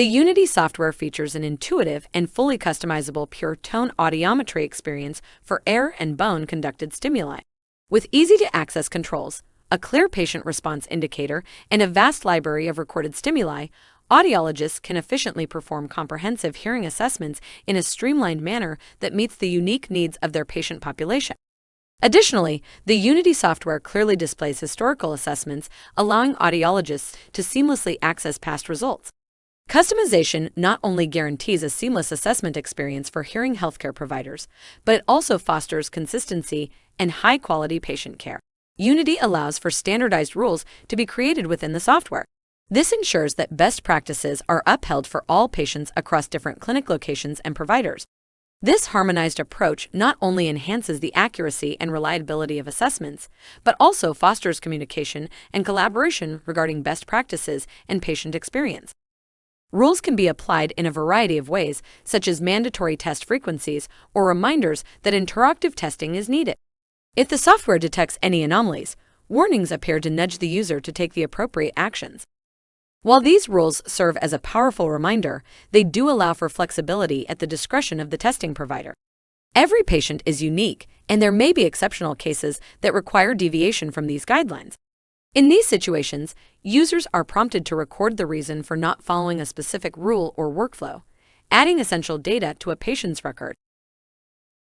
The Unity software features an intuitive and fully customizable pure tone audiometry experience for air and bone-conducted stimuli. With easy-to-access controls, a clear patient response indicator, and a vast library of recorded stimuli, audiologists can efficiently perform comprehensive hearing assessments in a streamlined manner that meets the unique needs of their patient population. Additionally, the Unity software clearly displays historical assessments, allowing audiologists to seamlessly access past results. Customization not only guarantees a seamless assessment experience for hearing healthcare providers, but it also fosters consistency and high-quality patient care. Unity allows for standardized rules to be created within the software. This ensures that best practices are upheld for all patients across different clinic locations and providers. This harmonized approach not only enhances the accuracy and reliability of assessments, but also fosters communication and collaboration regarding best practices and patient experience. Rules can be applied in a variety of ways, such as mandatory test frequencies or reminders that interactive testing is needed. If the software detects any anomalies, warnings appear to nudge the user to take the appropriate actions. While these rules serve as a powerful reminder, they do allow for flexibility at the discretion of the testing provider. Every patient is unique, and there may be exceptional cases that require deviation from these guidelines. In these situations, users are prompted to record the reason for not following a specific rule or workflow, adding essential data to a patient's record.